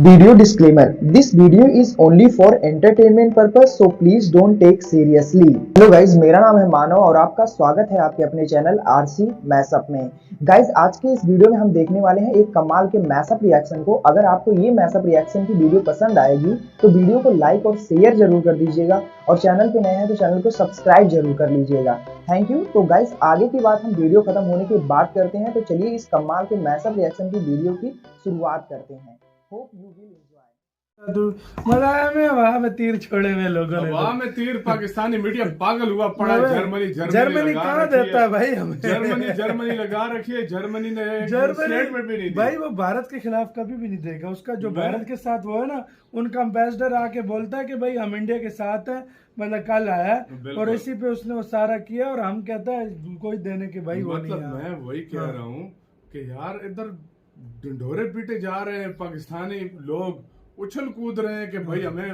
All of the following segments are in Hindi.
Video disclaimer: This video is only for entertainment purpose, so please don't take seriously. Hello guys, मेरा नाम है मानव और आपका स्वागत है आपके अपने चैनल आरसी मैशअप में। गाइज, आज के इस वीडियो में हम देखने वाले हैं एक कमाल के मैशअप रिएक्शन को। अगर आपको ये मैशअप रिएक्शन की वीडियो पसंद आएगी तो वीडियो को लाइक और शेयर जरूर कर दीजिएगा और चैनल पे नए हैं तो चैनल को सब्सक्राइब जरूर कर लीजिएगा। Thank you. तो गाइज, आगे की बात हम वीडियो खत्म होने के बाद करते हैं, तो चलिए इस कमाल के मैशअप रिएक्शन की वीडियो की शुरुआत करते हैं। Hope you will enjoy. मज़ा में वहाँ में तीर छोड़े हुए लोगों ने, वहाँ में तीर पाकिस्तानी मीडिया पागल हुआ पड़ा है। जर्मनी कहाँ देता है भाई हमें? जर्मनी लगा रखी है। जर्मनी ने स्टेटमेंट भी नहीं भाई, वो भारत के खिलाफ कभी भी नहीं देगा। उसका जो भारत के साथ वो है ना, उनका एम्बेसडर आके बोलता है कि भाई हम इंडिया के साथ है, मतलब कल आया और इसी पे उसने वो सारा किया और हम कहता है कोई देने के भाई वो नहीं। मतलब मैं वही कह रहा हूँ कि यार इधर ढिंढोरे पीटे जा रहे हैं, पाकिस्तानी लोग उछल कूद रहे हैं कि भाई हमें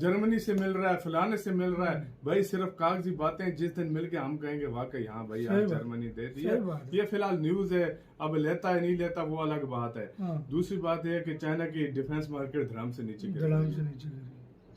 जर्मनी से मिल रहा है, फलाने से मिल रहा है। भाई सिर्फ कागजी बातें, जिस दिन मिल के हम कहेंगे वाकई हाँ भाई आज जर्मनी दे दी है। ये फिलहाल न्यूज है, अब लेता है नहीं लेता वो अलग बात है। दूसरी बात है कि चाइना की डिफेंस मार्केट धड़ाम से नीचे गिरी।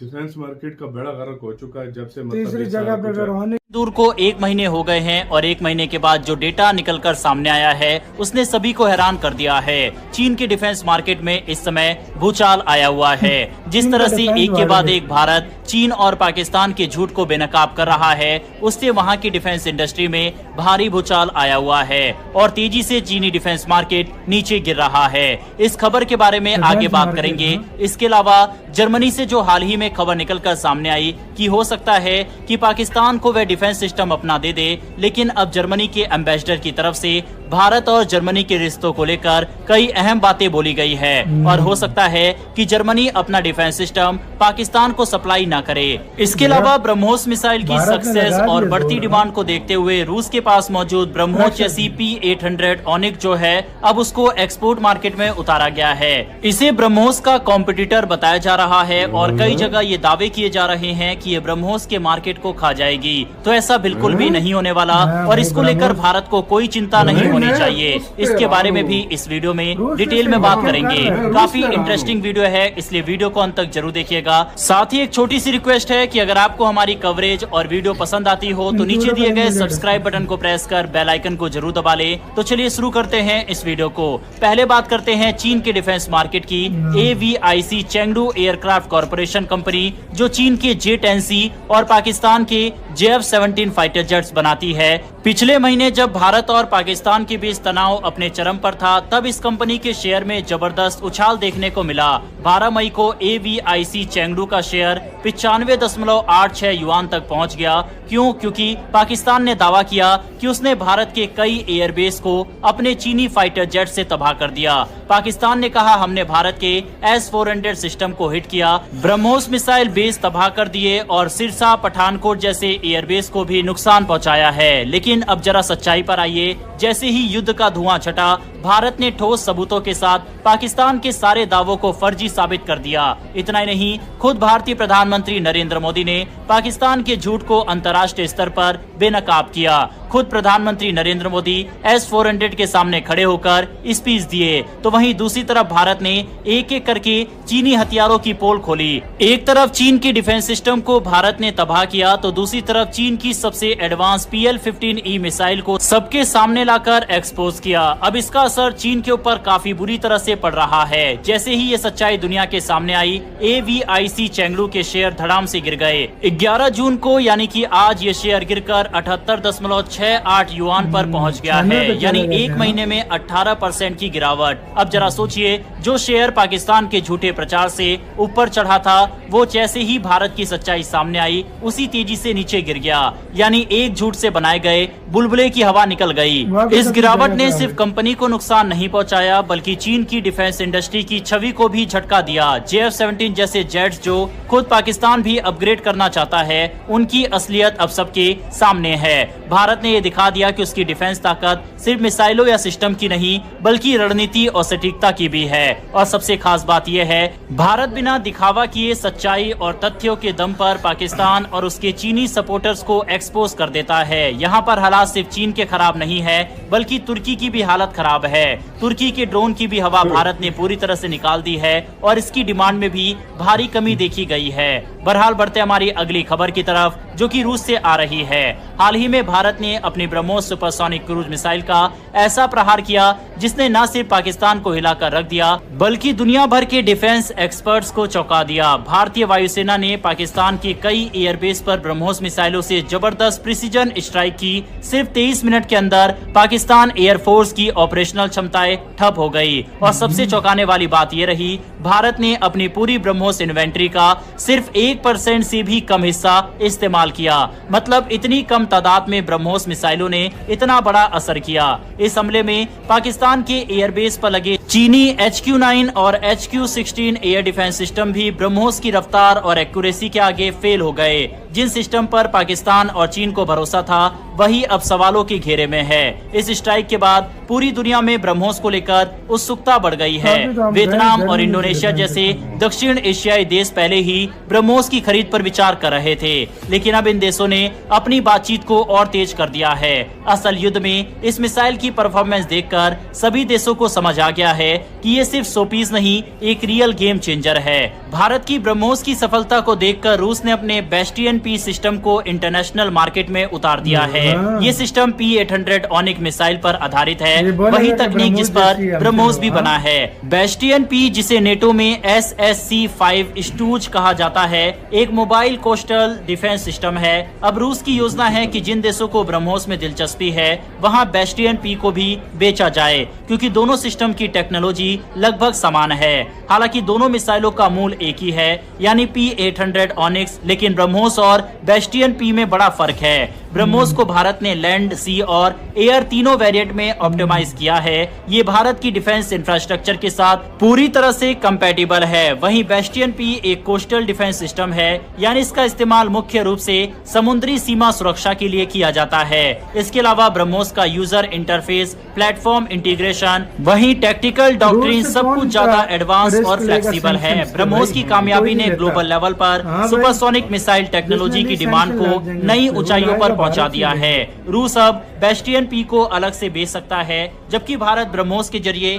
डिफेंस मार्केट का बड़ा गर्क हो चुका है जब से तीसरी जगह पे दूर को 1 महीने हो गए हैं और 1 महीने के बाद जो डेटा निकलकर सामने आया है उसने सभी को हैरान कर दिया है। चीन के डिफेंस मार्केट में इस समय भूचाल आया हुआ है। जिस तरह से एक के बाद एक भारत चीन और पाकिस्तान के झूठ को बेनकाब कर रहा है, उससे वहां की डिफेंस इंडस्ट्री में भारी भूचाल आया हुआ है और तेजी से चीनी डिफेंस मार्केट नीचे गिर रहा है। इस खबर के बारे में आगे बात करेंगे। इसके अलावा जर्मनी से जो हाल ही में खबर निकलकर सामने आई कि हो सकता है कि पाकिस्तान को वह डिफेंस सिस्टम अपना दे दे, लेकिन अब जर्मनी के एम्बेसडर की तरफ से भारत और जर्मनी के रिश्तों को लेकर कई अहम बातें बोली गई है और हो सकता है कि जर्मनी अपना डिफेंस सिस्टम पाकिस्तान को सप्लाई ना करे। इसके अलावा ब्रह्मोस मिसाइल की सक्सेस और बढ़ती डिमांड को देखते हुए रूस के पास मौजूद ब्रह्मोस जैसी P800 ऑनिक जो है अब उसको एक्सपोर्ट मार्केट में उतारा गया है। इसे ब्रह्मोस का कॉम्पिटिटर बताया जा रहा है और कई जगह ये दावे किए जा रहे हैं कि ये ब्रह्मोस के मार्केट को खा जाएगी। तो ऐसा बिल्कुल भी नहीं होने वाला और इसको लेकर भारत को कोई चिंता नहीं होनी चाहिए। इसके बारे में भी इस वीडियो में डिटेल में बात करेंगे। काफी इंटरेस्टिंग वीडियो है, इसलिए वीडियो को अंत तक जरूर देखिएगा। साथ ही एक छोटी सी रिक्वेस्ट है कि अगर आपको हमारी कवरेज और वीडियो पसंद आती हो तो नीचे दिए गए सब्सक्राइब बटन को प्रेस कर बेल आइकन को जरूर दबा ले। तो चलिए शुरू करते हैं इस वीडियो को। पहले बात करते हैं चीन के डिफेंस मार्केट की। AVIC Chengdu aircraft corporation company जो चीन के J-10C और पाकिस्तान के JF-17 फाइटर जेट्स बनाती है। पिछले महीने जब भारत और पाकिस्तान के बीच तनाव अपने चरम पर था, तब इस कंपनी के शेयर में जबरदस्त उछाल देखने को मिला। 12 मई को AVIC चेंगडू का शेयर 95.86 युआन तक पहुंच गया। क्यों? क्योंकि पाकिस्तान ने दावा किया कि उसने भारत के कई एयरबेस को अपने चीनी फाइटर जेट से तबाह कर दिया। पाकिस्तान ने कहा हमने भारत के S-400 सिस्टम को हिट किया, ब्रह्मोस मिसाइल बेस तबाह कर दिए और सिरसा, पठानकोट जैसे एयरबेस को भी नुकसान पहुंचाया है। लेकिन अब जरा सच्चाई पर आइए। जैसे ही युद्ध का धुआं छटा, भारत ने ठोस सबूतों के साथ पाकिस्तान के सारे दावों को फर्जी साबित कर दिया। इतना ही नहीं, खुद भारतीय प्रधानमंत्री नरेंद्र मोदी ने पाकिस्तान के झूठ को अंतर्राष्ट्रीय स्तर पर बेनकाब किया। खुद प्रधानमंत्री नरेंद्र मोदी S-400 के सामने खड़े होकर स्पीच दिए, तो वहीं दूसरी तरफ भारत ने एक एक करके चीनी हथियारों की पोल खोली। एक तरफ चीन के डिफेंस सिस्टम को भारत ने तबाह किया, तो दूसरी तरफ चीन की सबसे एडवांस PL-15E मिसाइल को सबके सामने लाकर एक्सपोज किया। अब इसका असर चीन के ऊपर काफी बुरी तरह से पड़ रहा है। जैसे ही ये सच्चाई दुनिया के सामने आई, AVIC चेंगडू के शेयर धड़ाम से गिर गए। 11 जून को यानी कि आज ये शेयर गिरकर 78.68 युआन पर पहुंच गया है, यानी 1 महीने में 18% की गिरावट। अब जरा सोचिए, जो शेयर पाकिस्तान के झूठे प्रचार से ऊपर चढ़ा था, वो जैसे ही भारत की सच्चाई सामने आई उसी तेजी से नीचे गिर गया। यानी एक झूठ से बनाए गए बुलबुले की हवा निकल गई। इस गिरावट ने सिर्फ कंपनी को नुकसान नहीं पहुंचाया, बल्कि चीन की डिफेंस इंडस्ट्री की छवि को भी झटका दिया। JF-17 जैसे जेट्स जो खुद पाकिस्तान भी अपग्रेड करना चाहता है, उनकी असलियत अब सबके सामने है। भारत ने यह दिखा दिया कि उसकी डिफेंस ताकत सिर्फ मिसाइलों या सिस्टम की नहीं, बल्कि रणनीति और सटीकता की भी है। और सबसे खास बात यह है, भारत बिना दिखावा किए सच्चाई और तथ्यों के दम पर पाकिस्तान और उसके चीनी सपोर्टर्स को एक्सपोज कर देता है। यहाँ पर हालात सिर्फ चीन के खराब नहीं है, बल्कि तुर्की की भी हालत खराब है। तुर्की के ड्रोन की भी हवा भारत ने पूरी तरह से निकाल दी है और इसकी डिमांड में भी भारी कमी देखी गई है। बहरहाल बढ़ते हमारी अगली खबर की तरफ, जो कि रूस से आ रही है। हाल ही में भारत ने अपनी ब्रह्मोस सुपरसोनिक क्रूज मिसाइल का ऐसा प्रहार किया जिसने न सिर्फ पाकिस्तान को हिलाकर रख दिया बल्कि दुनिया भर के डिफेंस एक्सपर्ट्स को चौंका दिया। भारतीय वायुसेना ने पाकिस्तान के कई एयरबेस पर ब्रह्मोस मिसाइलों से जबरदस्त प्रिसीजन स्ट्राइक की। सिर्फ 23 मिनट के अंदर पाकिस्तान एयरफोर्स की ऑपरेशनल क्षमताएं ठप हो गई और सबसे चौंकाने वाली बात यह रही, भारत ने अपनी पूरी ब्रह्मोस इन्वेंट्री का सिर्फ 1% से भी कम हिस्सा इस्तेमाल किया। मतलब इतनी कम तादाद में ब्रह्मोस मिसाइलों ने इतना बड़ा असर किया। इस हमले में पाकिस्तान के एयरबेस पर लगे चीनी HQ-9 और HQ-16 एयर डिफेंस सिस्टम भी ब्रह्मोस की रफ्तार और एक्यूरेसी के आगे फेल हो गए। जिन सिस्टम पर पाकिस्तान और चीन को भरोसा था वही अब सवालों के घेरे में है। इस स्ट्राइक के बाद पूरी दुनिया में ब्रह्मोस को लेकर उत्सुकता बढ़ गई है। वियतनाम और इंडोनेशिया जैसे दक्षिण एशियाई देश पहले ही ब्रह्मोस की खरीद पर विचार कर रहे थे, लेकिन अब इन देशों ने अपनी बातचीत को और तेज कर दिया है। असल युद्ध में इस मिसाइल की परफॉर्मेंस देखकर सभी देशों को समझ आ गया है कि ये सिर्फ शोपीस नहीं, एक रियल गेम चेंजर है। भारत की ब्रह्मोस की सफलता को देखकर रूस ने अपने बेस्टियन P सिस्टम को इंटरनेशनल मार्केट में उतार दिया है। ये सिस्टम P-800 ऑनिक मिसाइल पर आधारित है, वही तकनीक जिस पर ब्रह्मोस भी बना है। बेस्टियन P, जिसे नेटो में SSC-5 स्टूज कहा जाता है, एक मोबाइल कोस्टल डिफेंस सिस्टम है। अब रूस की योजना है कि जिन देशों को ब्रह्मोस में दिलचस्पी है वहां बेस्टियन P को भी बेचा जाए, क्योंकि दोनों सिस्टम की टेक्नोलॉजी लगभग समान है। हालांकि दोनों मिसाइलों का मूल एक ही है, यानी P-800 ऑनिक्स, लेकिन ब्रह्मोस और बेस्टियन P में बड़ा फर्क है। ब्रह्मोस को भारत ने लैंड, सी और एयर तीनों वेरिएंट में ऑप्टिमाइज किया है। ये भारत की डिफेंस इंफ्रास्ट्रक्चर के साथ पूरी तरह से कंपैटिबल है। वहीं बेस्टियन P एक कोस्टल डिफेंस सिस्टम है, यानी इसका इस्तेमाल मुख्य रूप से समुद्री सीमा सुरक्षा के लिए किया जाता है। इसके अलावा ब्रह्मोस का यूजर इंटरफेस, प्लेटफॉर्म इंटीग्रेशन, वहीं टैक्टिकल डॉक्ट्रिन सब कुछ ज्यादा एडवांस और फ्लेक्सिबल है। ब्रह्मोस की कामयाबी ने ग्लोबल लेवल पर सुपरसोनिक मिसाइल टेक्नोलॉजी की डिमांड को नई ऊंचाइयों पर पहुंचा दिया है। रूस अब बेस्टियन P को अलग से बेच सकता है, जबकि भारत ब्रह्मोस के जरिए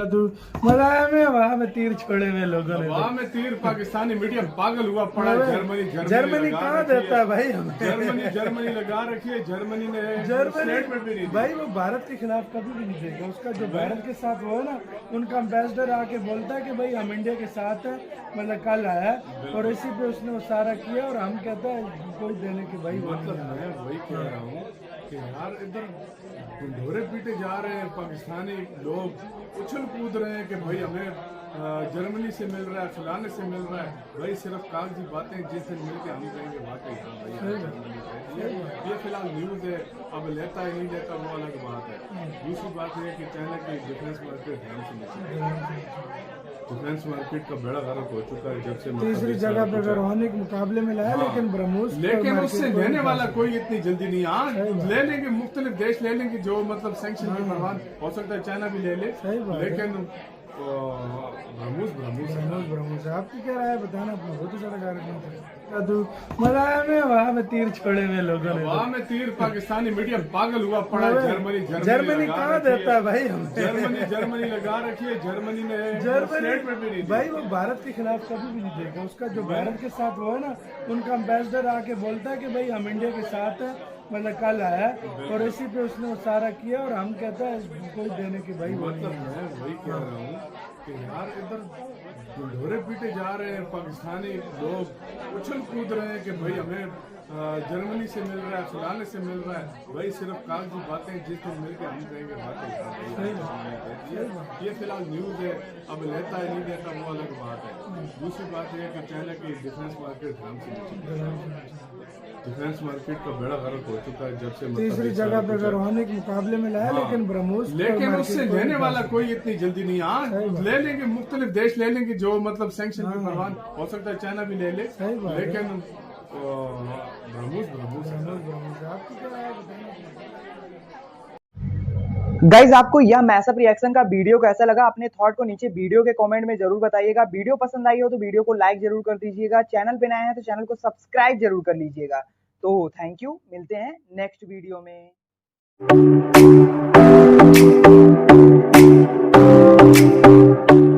वहाँ में तीर छोड़े हुए लोगों ने, वहाँ में तीर पाकिस्तानी मीडिया पागल हुआ पड़ा। जर्मनी कहाँ देता है भाई हमें? जर्मनी लगा रखी है। जर्मनी ने भाई वो भारत के खिलाफ कभी भी नहीं देगा। उसका जो भारत के साथ वो है ना, उनका एम्बेसडर आके बोलता है कि भाई हम इंडिया के साथ है, मतलब कल आया और इसी पे उसने वो सारा किया और हम कहते हैं कोई देने के भाई। मतलब मैं वही कह रहा हूँ कि यार इधर ढिंढोरे पीटे जा रहे हैं, पाकिस्तानी लोग उछल कूद रहे हैं कि भाई हमें जर्मनी से मिल रहा है, फलाने से मिल रहा है। भाई सिर्फ कागजी बातें, जिस दिन मिलके हम कहेंगे वाकई हाँ भाई ये फिलहाल न्यूज़ है, अब लेता है नहीं लेता वो अलग बात है। दूसरी बात है कि चाइना की डिफेंस मार्केट ध्यान से डिफेंस मार्केट का बड़ा गर्क हो चुका है जब से। तीसरी जगह पे अगर ऑनिक मुकाबले में लाया, लेकिन ब्रह्मोस, लेकिन उससे लेने वाला कोई इतनी जल्दी नहीं। हाँ ले लेंगे, मुख्तलिफ देश ले लेंगे जो मतलब सैंक्शन के प्रभाव, हो सकता है चाइना भी ले ले, लेकिन ब्रह्मोस आपकी क्या राय बताना? अपना बहुत ही ज्यादा मलाया में वहाँ में तीर छोड़े हुए लोगों ने, वहाँ में तीर पाकिस्तानी मीडिया पागल हुआ पड़ा। जर्मनी कहाँ देता है भाई हमें? जर्मनी लगा रखी है। जर्मनी ने भाई वो भारत के खिलाफ कभी भी नहीं देगा। उसका जो भारत के साथ वो है ना, उनका एम्बेसडर आके बोलता है कि भाई हम इंडिया के साथ है, मतलब कल आया और इसी पे उसने वो सारा किया और हम कहते हैं कोई देने की भाई। मतलब मैं वही कह रहा हूँ कि यार इधर ढिंढोरे पीटे जा रहे हैं, पाकिस्तानी लोग उछल कूद रहे हैं कि भाई हमें जर्मनी से मिल रहा है, फलाने से मिल रहा है। भाई सिर्फ कागजी बातें, जिस दिन मिलके हम कहेंगे बातें। ये फिलहाल न्यूज़ है, अब लेता है नहीं लेता वो अलग बात है। दूसरी बात है कि चाइना की डिफेंस मार्केट ध्यान से डिफेंस मार्केट का बड़ा गर्क हो चुका है जब से। तीसरी जगह पे अगर ऑनिक मुकाबले में लाया, लेकिन ब्रह्मोस, लेकिन उससे लेने वाला कोई इतनी जल्दी नहीं। हाँ ले लेंगे, मुख्तलिफ देश ले लेंगे जो मतलब सैंक्शन के प्रभाव, हो सकता है चाइना भी ले ले, लेकिन गाइज आपको यह मैसअप रिएक्शन का वीडियो कैसा लगा? अपने थॉट को नीचे वीडियो के कमेंट में जरूर बताइएगा। वीडियो पसंद आई हो तो वीडियो को लाइक जरूर कर दीजिएगा। चैनल पे नए हैं तो चैनल को सब्सक्राइब जरूर कर लीजिएगा। तो थैंक यू, मिलते हैं नेक्स्ट वीडियो में। है।